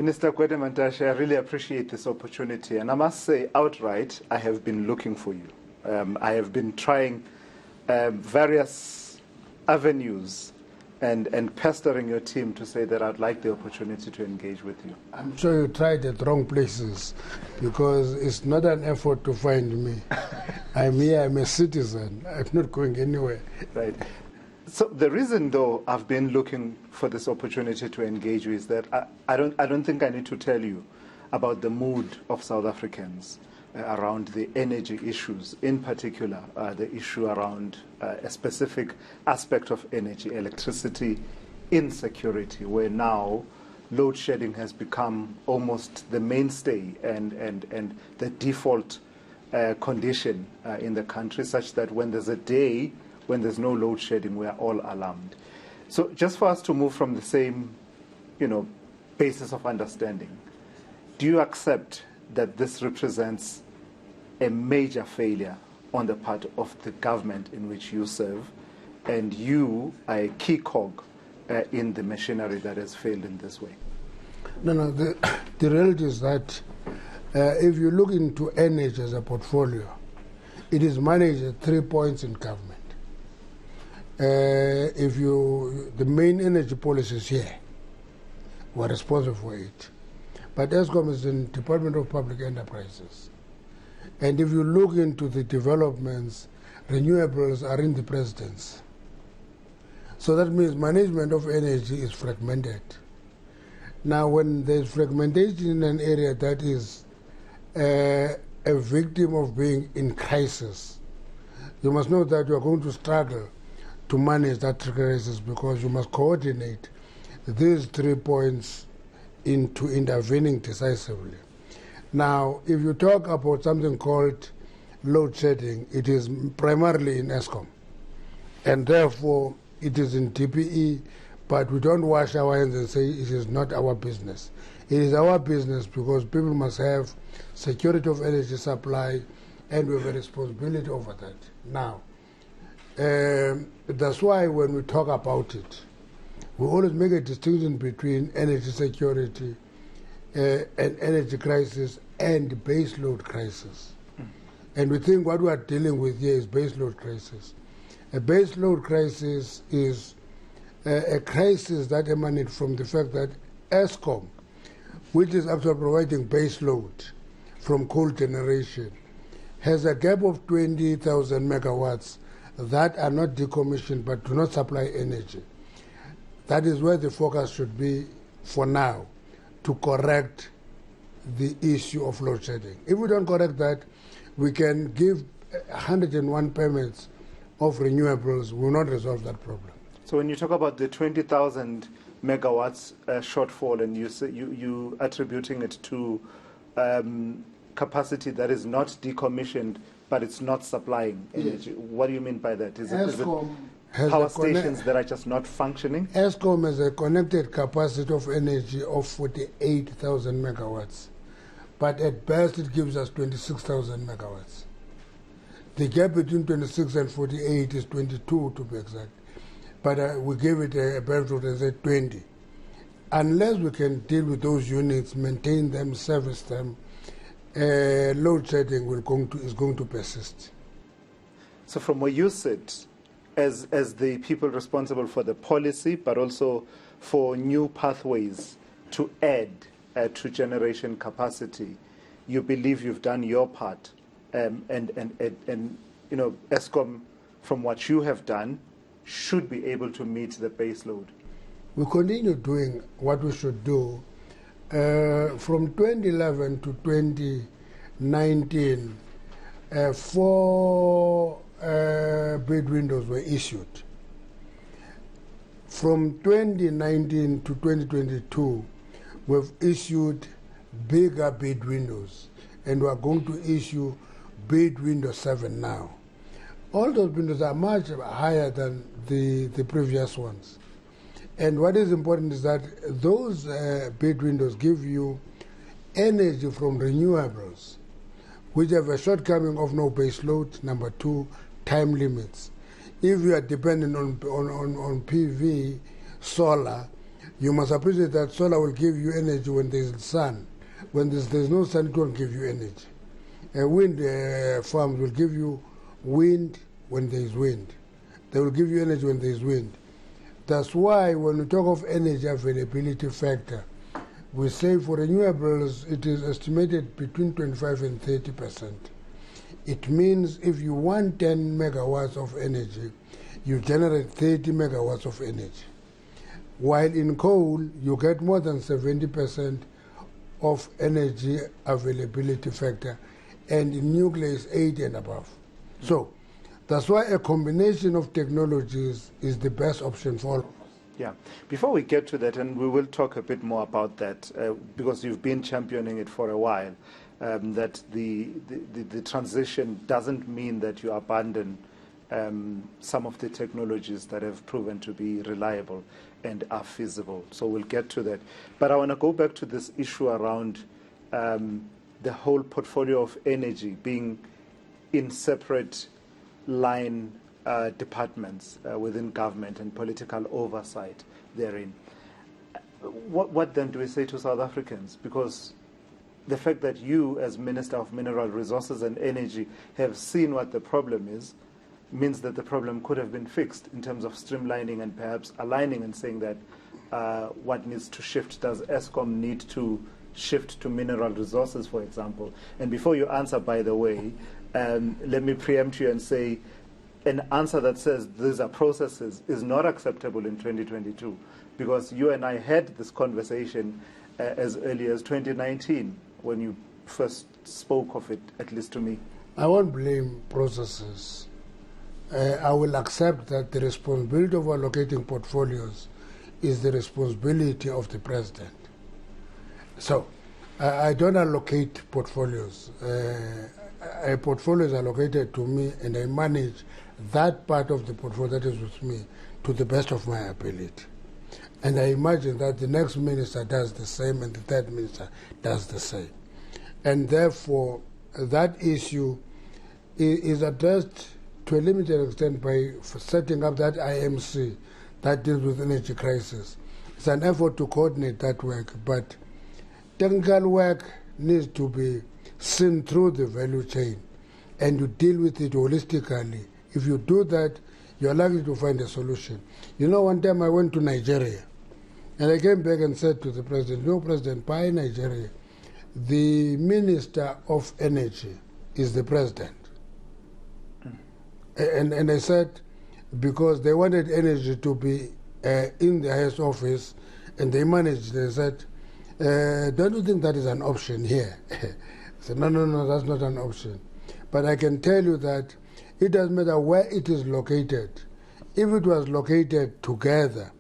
Minister Gwede Mantashe, I really appreciate this opportunity. And I must say outright, I have been looking for you. I have been trying various avenues and pestering your team to say that I'd like the opportunity to engage with you. I'm sure you tried at wrong places, because it's not an effort to find me. I'm here, I'm a citizen. I'm not going anywhere. Right. So the reason, though, I've been looking for this opportunity to engage you is that I don't think I need to tell you about the mood of South Africans around the energy issues, in particular the issue around a specific aspect of energy, electricity insecurity, where now load shedding has become almost the mainstay and the default condition in the country, such that when there's a day when there's no load shedding, we are all alarmed. So just for us to move from the same, basis of understanding, do you accept that this represents a major failure on the part of the government in which you serve, and you are a key cog in the machinery that has failed in this way? No, the reality is that if you look into energy as a portfolio, it is managed at 3 points in government. The main energy policies here were responsible for it. But ESCOM is in Department of Public Enterprises. And if you look into the developments, renewables are in the presidency. So that means management of energy is fragmented. Now, when there's fragmentation in an area that is a victim of being in crisis, you must know that you are going to struggle to manage that crisis, because you must coordinate these 3 points into intervening decisively. Now, if you talk about something called load shedding, it is primarily in ESCOM, and therefore it is in DPE, but we don't wash our hands and say it is not our business. It is our business, because people must have security of energy supply, and we have a responsibility over that. Now, that's why when we talk about it, we always make a distinction between energy security and energy crisis and base load crisis. And we think what we are dealing with here is base load crisis. A base load crisis is a crisis that emanates from the fact that ESCOM, which is actually providing base load from coal generation, has a gap of 20,000 megawatts that are not decommissioned but do not supply energy. That is where the focus should be for now, to correct the issue of load shedding. If we don't correct that, we can give 101 permits of renewables, we will not resolve that problem. So when you talk about the 20,000 megawatts shortfall, and you attributing it to capacity that is not decommissioned, but it's not supplying energy. Yes. What do you mean by that? Is it power stations that are just not functioning? ESCOM has a connected capacity of energy of 48,000 megawatts, but at best it gives us 26,000 megawatts. The gap between 26 and 48 is 22 to be exact, but we gave it a benefit and said 20. Unless we can deal with those units, maintain them, service them, load shedding is going to persist. So from where you sit, as the people responsible for the policy, but also for new pathways to add to generation capacity, you believe you've done your part, and ESCOM, from what you have done, should be able to meet the base load. We continue doing what we should do. From 2011 to 2019, 4 bid windows were issued. From 2019 to 2022, we've issued bigger bid windows, and we are going to issue bid window 7 now. All those windows are much higher than the previous ones. And what is important is that those bid windows give you energy from renewables, which have a shortcoming of no base load. Number 2, time limits. If you are dependent on PV, solar, You must appreciate that solar will give you energy when there is sun. When there's no sun, it won't give you energy. Wind farms will give you wind when there is wind. They will give you energy when there is wind. That's why when we talk of energy availability factor, we say for renewables it is estimated between 25 and 30%. It means if you want 10 megawatts of energy, you generate 30 megawatts of energy. While in coal, you get more than 70% of energy availability factor, and in nuclear is 80 and above. So that's why a combination of technologies is the best option for all of us. Yeah. Before we get to that, and we will talk a bit more about that, because you've been championing it for a while, that the transition doesn't mean that you abandon some of the technologies that have proven to be reliable and are feasible. So we'll get to that. But I want to go back to this issue around the whole portfolio of energy being in separate line departments within government and political oversight therein. What then do we say to South Africans? Because the fact that you, as Minister of Mineral Resources and Energy, have seen what the problem is, means that the problem could have been fixed in terms of streamlining and perhaps aligning and saying that what needs to shift. Does Eskom need to shift to mineral resources, for example? And before you answer, by the way, let me preempt you and say an answer that says these are processes is not acceptable in 2022, because you and I had this conversation as early as 2019 when you first spoke of it, at least to me. I won't blame processes. I will accept that the responsibility of allocating portfolios is the responsibility of the president. So I don't allocate portfolios. A portfolio is allocated to me, and I manage that part of the portfolio that is with me to the best of my ability. And I imagine that the next minister does the same, and the third minister does the same. And therefore, that issue is addressed to a limited extent by setting up that IMC that deals with energy crisis. It's an effort to coordinate that work, but technical work needs to be seen through the value chain, and you deal with it holistically. If you do that, you're likely to find a solution. You know, one time I went to Nigeria, and I came back and said to the president, "No, President, by Nigeria, the Minister of Energy is the president." And I said, because they wanted energy to be in the highest office, and they managed, they said, "Don't you think that is an option here?" I said, no, that's not an option. But I can tell you that it doesn't matter where it is located. If it was located together,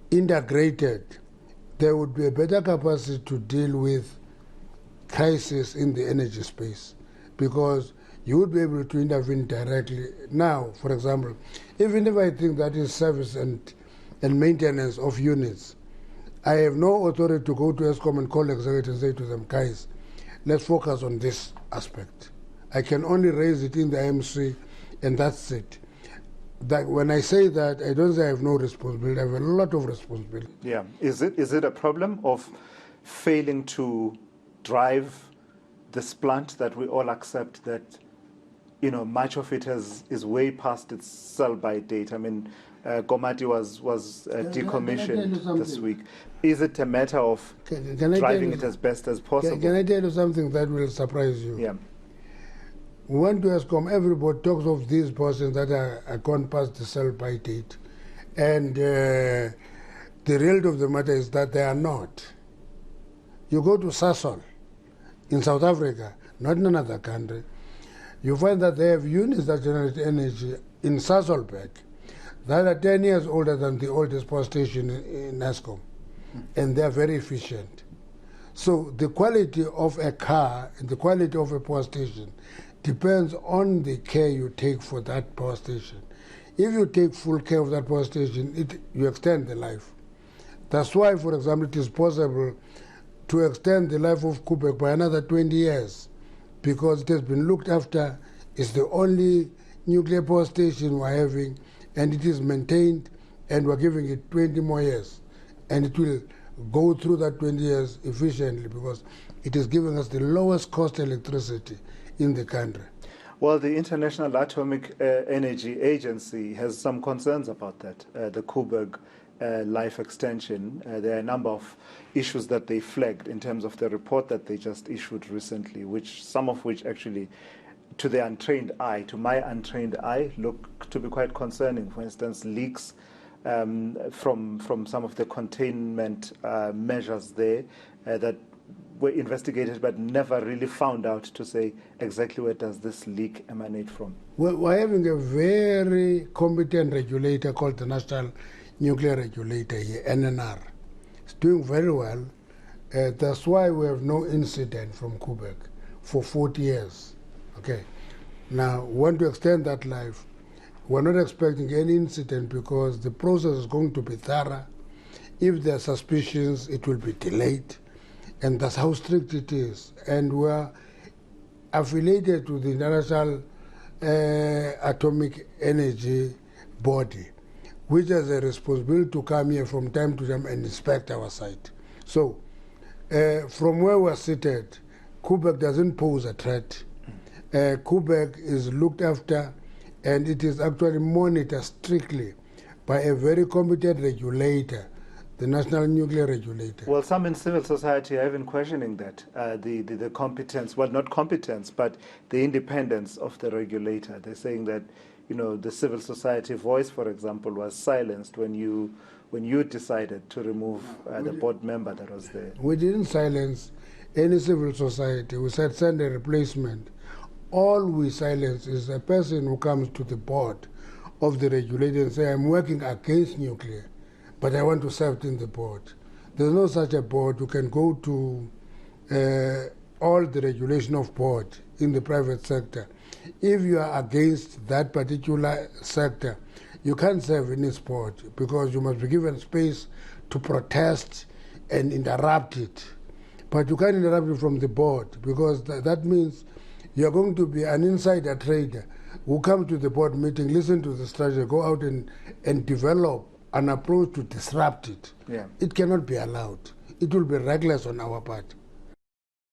integrated, there would be a better capacity to deal with crisis in the energy space, because you would be able to intervene directly. Now, for example, even if I think that is service and maintenance of units, I have no authority to go to Eskom and call executives and say to them, "Guys, let's focus on this aspect." I can only raise it in the IMC, and that's it. That when I say that, I don't say I have no responsibility. I have a lot of responsibility. Yeah. Is it a problem of failing to drive this plant that we all accept that, you know, much of it is way past its sell-by date? I mean, Komati was decommissioned this week. Is it a matter of driving it as best as possible? Can I tell you something that will surprise you? Yeah. We went to Eskom, everybody talks of these persons that are gone past the sell-by date. And the reality of the matter is that they are not. You go to Sasol in South Africa, not in another country, you find that they have units that generate energy in Sasolburg that are 10 years older than the oldest power station in Eskom, and they are very efficient. So the quality of a car and the quality of a power station depends on the care you take for that power station. If you take full care of that power station, you extend the life. That's why, for example, it is possible to extend the life of Koeberg by another 20 years, because it has been looked after. It's the only nuclear power station we're having, and it is maintained, and we're giving it 20 more years. and it will go through that 20 years efficiently because it is giving us the lowest cost electricity in the country. Well, the International Atomic Energy Agency has some concerns about that, the Koeberg life extension. There are a number of issues that they flagged in terms of the report that they just issued recently, some of which actually, to the untrained eye, to my untrained eye, look to be quite concerning. For instance, leaks from some of the containment measures there that were investigated but never really found out to say exactly where does this leak emanate from. Well, we're having a very competent regulator called the National Nuclear Regulator here, NNR. It's doing very well. That's why we have no incident from Koeberg for 40 years. Okay. Now, we want to extend that life. We're not expecting any incident because the process is going to be thorough. If there are suspicions, it will be delayed. And that's how strict it is. And we're affiliated to the International Atomic Energy Body, which has a responsibility to come here from time to time and inspect our site. So, from where we're seated, Koeberg doesn't pose a threat. Koeberg is looked after, and it is actually monitored strictly by a very competent regulator, the National Nuclear Regulator. Well, some in civil society are even questioning that, the competence, well, not competence, but the independence of the regulator. They're saying that, the civil society voice, for example, was silenced when you decided to remove the board member that was there. We didn't silence any civil society. We said send a replacement. All we silence is a person who comes to the board of the regulator and say, I'm working against nuclear, but I want to serve in the board. There's no such a board. You can go to all the regulation of board in the private sector. If you are against that particular sector, you can't serve in its board because you must be given space to protest and interrupt it. But you can't interrupt it from the board because that means you're going to be an insider trader who come to the board meeting, listen to the strategy, go out and develop an approach to disrupt it. Yeah. It cannot be allowed. It will be reckless on our part.